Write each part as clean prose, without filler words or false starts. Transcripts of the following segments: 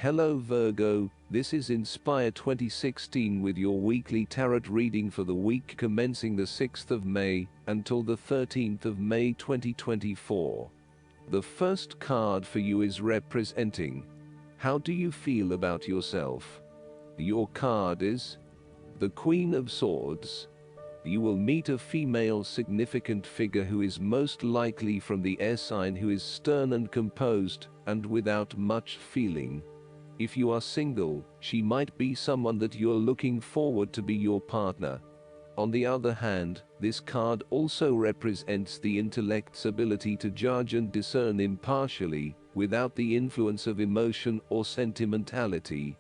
Hello Virgo, this is Inspire 2016 with your weekly tarot reading for the week commencing the 6th of May until the 13th of May 2024. The first card for you is representing: how do you feel about yourself? Your card is the Queen of Swords. You will meet a female significant figure who is most likely from the air sign, who is stern and composed and without much feeling. If you are single, she might be someone that you're looking forward to be your partner. On the other hand, this card also represents the intellect's ability to judge and discern impartially, without the influence of emotion or sentimentality.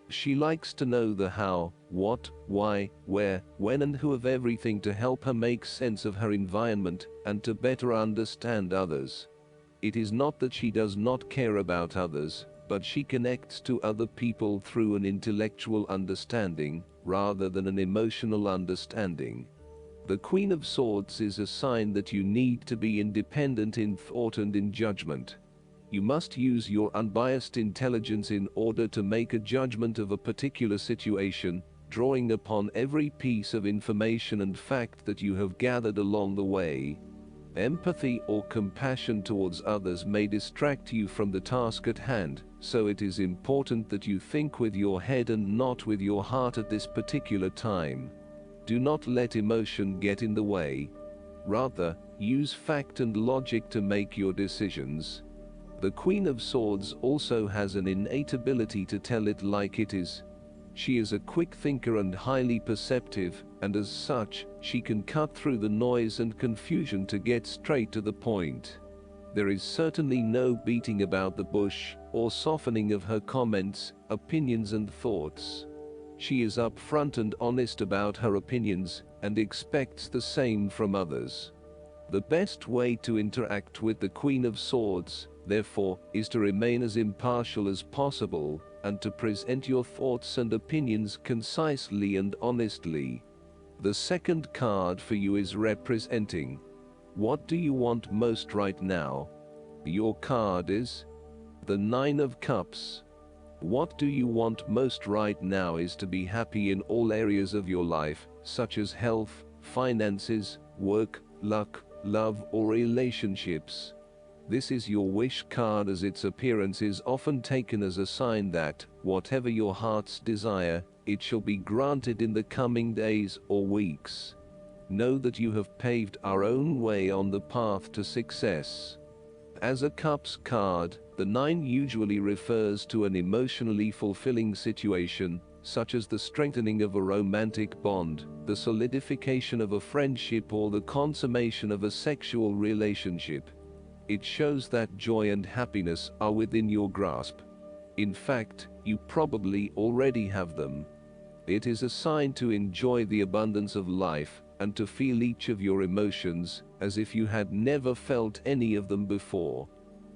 She likes to know the how, what, why, where, when and who of everything to help her make sense of her environment and to better understand others. It is not that she does not care about others, but she connects to other people through an intellectual understanding, rather than an emotional understanding. The Queen of Swords is a sign that you need to be independent in thought and in judgment. You must use your unbiased intelligence in order to make a judgment of a particular situation, drawing upon every piece of information and fact that you have gathered along the way. Empathy or compassion towards others may distract you from the task at hand, so it is important that you think with your head and not with your heart at this particular time. Do not let emotion get in the way. Rather, use fact and logic to make your decisions. The Queen of Swords also has an innate ability to tell it like it is. She is a quick thinker and highly perceptive, and as such, she can cut through the noise and confusion to get straight to the point. There is certainly no beating about the bush, or softening of her comments, opinions and thoughts. She is upfront and honest about her opinions, and expects the same from others. The best way to interact with the Queen of Swords, therefore, is to remain as impartial as possible, and to present your thoughts and opinions concisely and honestly. The second card for you is representing: what do you want most right now? Your card is the Nine of Cups. What do you want most right now is to be happy in all areas of your life, such as health, finances, work, luck, love or relationships. This is your wish card, as its appearance is often taken as a sign that, whatever your heart's desire, it shall be granted in the coming days or weeks. Know that you have paved our own way on the path to success. As a Cups card, the 9 usually refers to an emotionally fulfilling situation, such as the strengthening of a romantic bond, the solidification of a friendship or the consummation of a sexual relationship. It shows that joy and happiness are within your grasp. In fact, you probably already have them. It is a sign to enjoy the abundance of life, and to feel each of your emotions, as if you had never felt any of them before.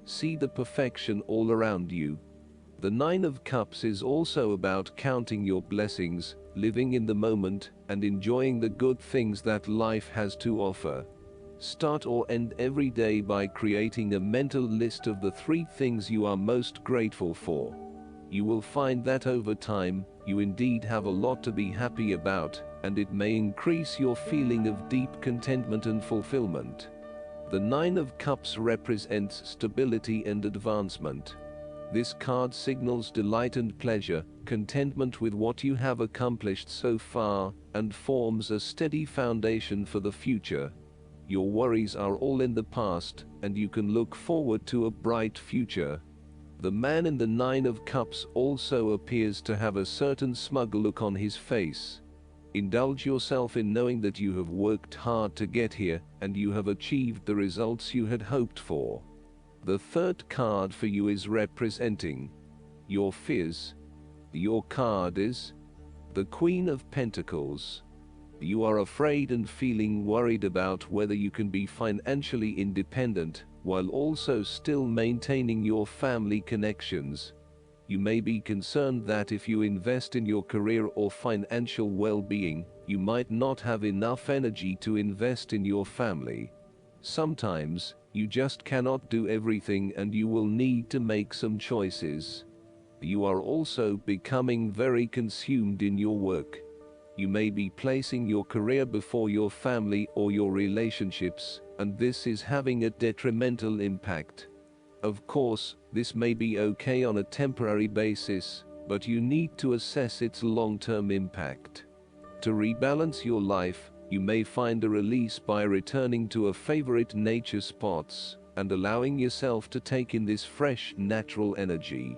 See the perfection all around you. The Nine of Cups is also about counting your blessings, living in the moment, and enjoying the good things that life has to offer. Start or end every day by creating a mental list of the 3 things you are most grateful for. You will find that over time, you indeed have a lot to be happy about, and it may increase your feeling of deep contentment and fulfillment. The Nine of Cups represents stability and advancement. This card signals delight and pleasure, contentment with what you have accomplished so far, and forms a steady foundation for the future. Your worries are all in the past, and you can look forward to a bright future. The man in the Nine of Cups also appears to have a certain smug look on his face. Indulge yourself in knowing that you have worked hard to get here, and you have achieved the results you had hoped for. The third card for you is representing your fears. Your card is the Queen of Pentacles. You are afraid and feeling worried about whether you can be financially independent, while also still maintaining your family connections. You may be concerned that if you invest in your career or financial well-being, you might not have enough energy to invest in your family. Sometimes, you just cannot do everything and you will need to make some choices. You are also becoming very consumed in your work. You may be placing your career before your family or your relationships, and this is having a detrimental impact. Of course, this may be okay on a temporary basis, but you need to assess its long-term impact. To rebalance your life, you may find a release by returning to a favorite nature spots and allowing yourself to take in this fresh, natural energy.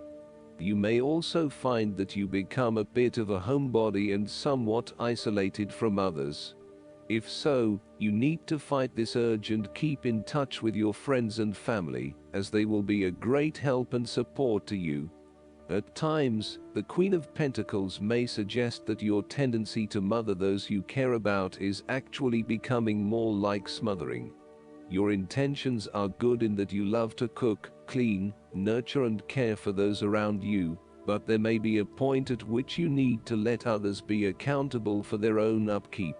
You may also find that you become a bit of a homebody and somewhat isolated from others. If so, you need to fight this urge and keep in touch with your friends and family, as they will be a great help and support to you. At times, the Queen of Pentacles may suggest that your tendency to mother those you care about is actually becoming more like smothering. Your intentions are good in that you love to cook, clean, nurture and care for those around you, but there may be a point at which you need to let others be accountable for their own upkeep.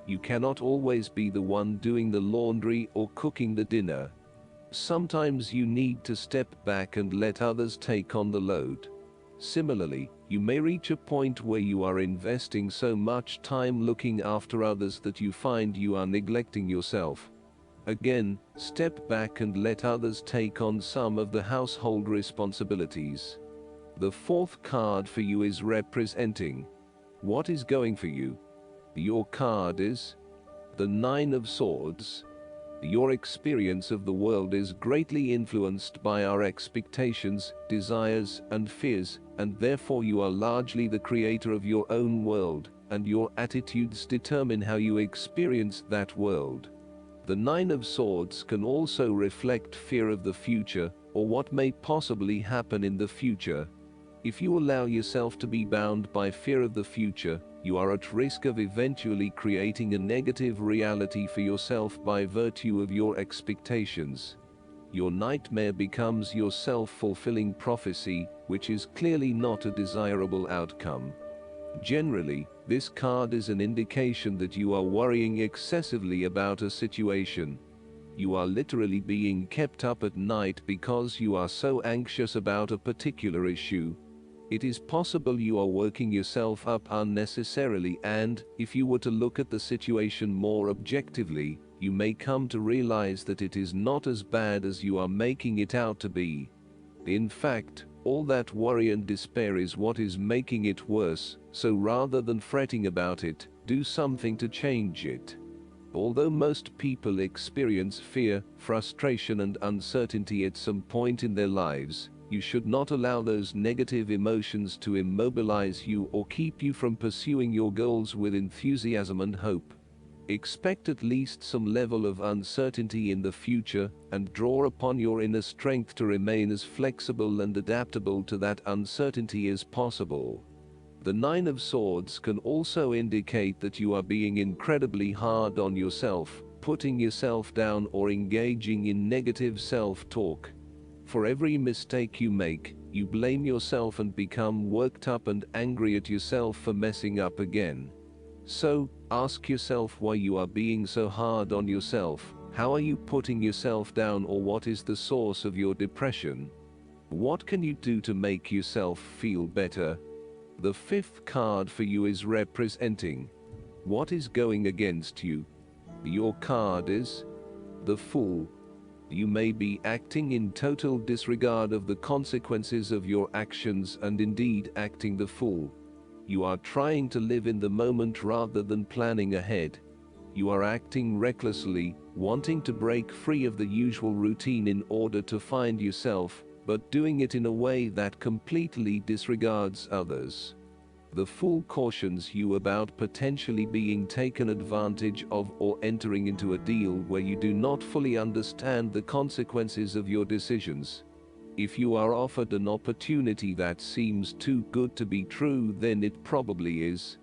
You cannot always be the one doing the laundry or cooking the dinner. Sometimes you need to step back and let others take on the load. Similarly, you may reach a point where you are investing so much time looking after others that you find you are neglecting yourself. Again, step back and let others take on some of the household responsibilities. The fourth card for you is representing what is going for you. Your card is the Nine of Swords. Your experience of the world is greatly influenced by our expectations, desires, and fears, and therefore you are largely the creator of your own world, and your attitudes determine how you experience that world. The Nine of Swords can also reflect fear of the future, or what may possibly happen in the future. If you allow yourself to be bound by fear of the future, you are at risk of eventually creating a negative reality for yourself by virtue of your expectations. Your nightmare becomes your self-fulfilling prophecy, which is clearly not a desirable outcome. Generally, this card is an indication that you are worrying excessively about a situation. You are literally being kept up at night because you are so anxious about a particular issue. It is possible you are working yourself up unnecessarily, and, if you were to look at the situation more objectively, you may come to realize that it is not as bad as you are making it out to be. In fact, all that worry and despair is what is making it worse, so rather than fretting about it, do something to change it. Although most people experience fear, frustration and uncertainty at some point in their lives, you should not allow those negative emotions to immobilize you or keep you from pursuing your goals with enthusiasm and hope. Expect at least some level of uncertainty in the future, and draw upon your inner strength to remain as flexible and adaptable to that uncertainty as possible. The Nine of Swords can also indicate that you are being incredibly hard on yourself, putting yourself down or engaging in negative self-talk. For every mistake you make, you blame yourself and become worked up and angry at yourself for messing up again. So, ask yourself why you are being so hard on yourself. How are you putting yourself down, or what is the source of your depression? What can you do to make yourself feel better? The fifth card for you is representing what is going against you. Your card is the Fool. You may be acting in total disregard of the consequences of your actions and indeed acting the fool. You are trying to live in the moment rather than planning ahead. You are acting recklessly, wanting to break free of the usual routine in order to find yourself, but doing it in a way that completely disregards others. The Fool cautions you about potentially being taken advantage of or entering into a deal where you do not fully understand the consequences of your decisions. If you are offered an opportunity that seems too good to be true, then it probably is.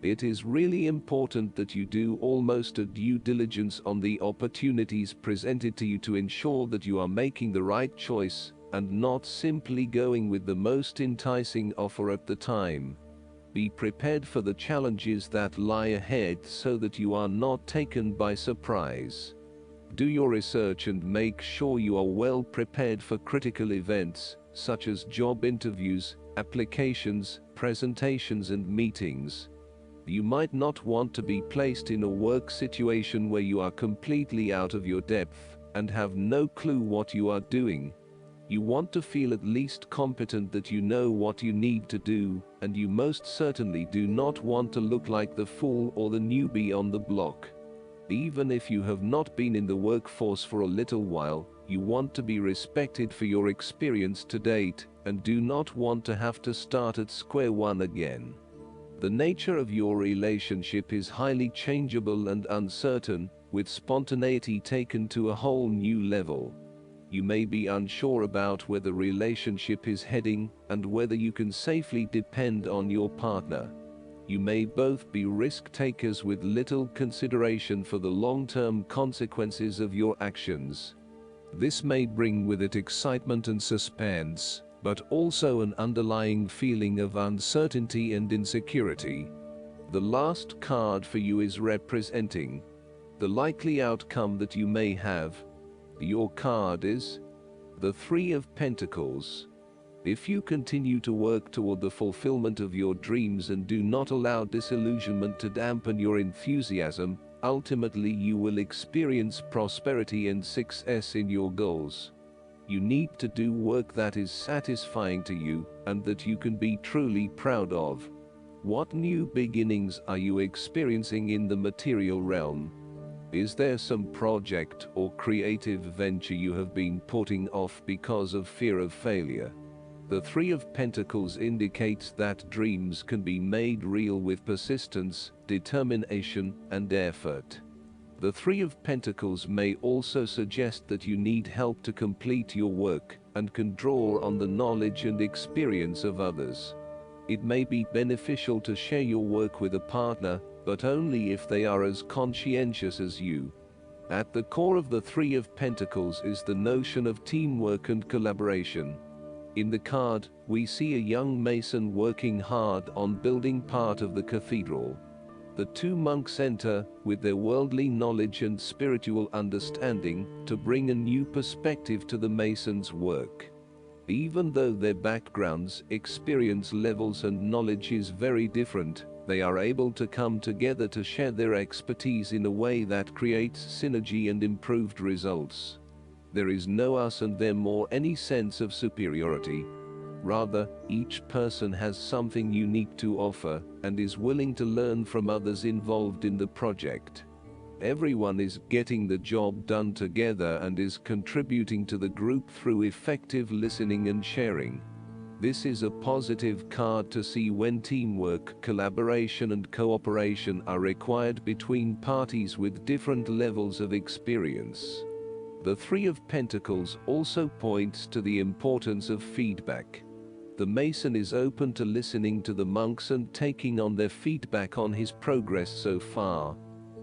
It is really important that you do almost a due diligence on the opportunities presented to you to ensure that you are making the right choice and not simply going with the most enticing offer at the time. Be prepared for the challenges that lie ahead so that you are not taken by surprise. Do your research and make sure you are well prepared for critical events, such as job interviews, applications, presentations and meetings. You might not want to be placed in a work situation where you are completely out of your depth and have no clue what you are doing. You want to feel at least competent that you know what you need to do, and you most certainly do not want to look like the fool or the newbie on the block. Even if you have not been in the workforce for a little while, you want to be respected for your experience to date, and do not want to have to start at square one again. The nature of your relationship is highly changeable and uncertain, with spontaneity taken to a whole new level. You may be unsure about where the relationship is heading and whether you can safely depend on your partner. You may both be risk takers with little consideration for the long-term consequences of your actions. This may bring with it excitement and suspense, but also an underlying feeling of uncertainty and insecurity. The last card for you is representing the likely outcome that you may have. Your card is the Three of Pentacles. If you continue to work toward the fulfillment of your dreams and do not allow disillusionment to dampen your enthusiasm, ultimately you will experience prosperity and success in your goals. You need to do work that is satisfying to you and that you can be truly proud of. What new beginnings are you experiencing in the material realm? Is there some project or creative venture you have been putting off because of fear of failure? The Three of Pentacles indicates that dreams can be made real with persistence, determination, and effort. The Three of Pentacles may also suggest that you need help to complete your work and can draw on the knowledge and experience of others. It may be beneficial to share your work with a partner, but only if they are as conscientious as you. At the core of the Three of Pentacles is the notion of teamwork and collaboration. In the card, we see a young mason working hard on building part of the cathedral. The two monks enter, with their worldly knowledge and spiritual understanding, to bring a new perspective to the mason's work. Even though their backgrounds, experience levels and knowledge is very different, they are able to come together to share their expertise in a way that creates synergy and improved results. There is no us and them or any sense of superiority. Rather, each person has something unique to offer and is willing to learn from others involved in the project. Everyone is getting the job done together and is contributing to the group through effective listening and sharing. This is a positive card to see when teamwork, collaboration and cooperation are required between parties with different levels of experience. The Three of Pentacles also points to the importance of feedback. The mason is open to listening to the monks and taking on their feedback on his progress so far.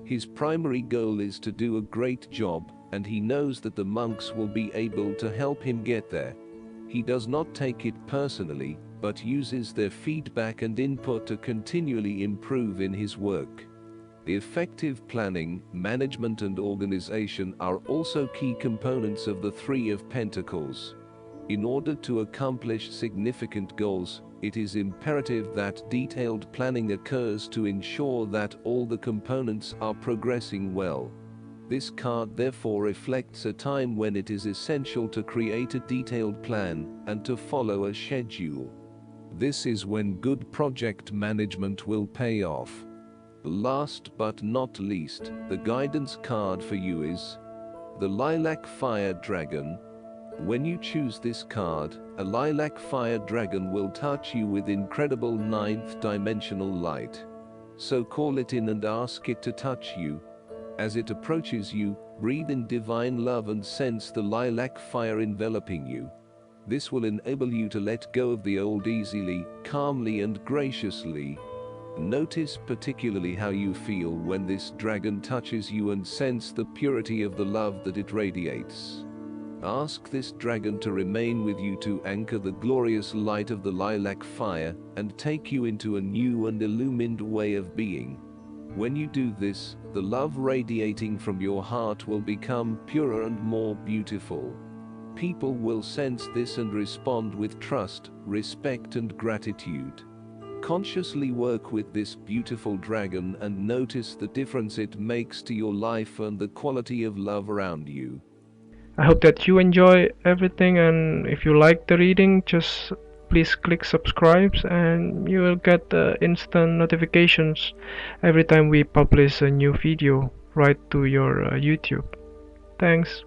His primary goal is to do a great job, and he knows that the monks will be able to help him get there. He does not take it personally, but uses their feedback and input to continually improve in his work. The effective planning, management and organization are also key components of the Three of Pentacles. In order to accomplish significant goals, it is imperative that detailed planning occurs to ensure that all the components are progressing well. This card therefore reflects a time when it is essential to create a detailed plan and to follow a schedule. This is when good project management will pay off. Last but not least, the guidance card for you is the Lilac Fire Dragon. When you choose this card, a lilac fire dragon will touch you with incredible ninth dimensional light. So call it in and ask it to touch you. As it approaches you, breathe in divine love and sense the lilac fire enveloping you. This will enable you to let go of the old easily, calmly and graciously. Notice particularly how you feel when this dragon touches you and sense the purity of the love that it radiates. Ask this dragon to remain with you to anchor the glorious light of the lilac fire and take you into a new and illumined way of being. When you do this, the love radiating from your heart will become purer and more beautiful. People will sense this and respond with trust, respect and gratitude. Consciously work with this beautiful dragon and notice the difference it makes to your life and the quality of love around you. I hope that you enjoy everything, and if you like the reading, just please click subscribe and you will get instant notifications every time we publish a new video right to your YouTube. Thanks.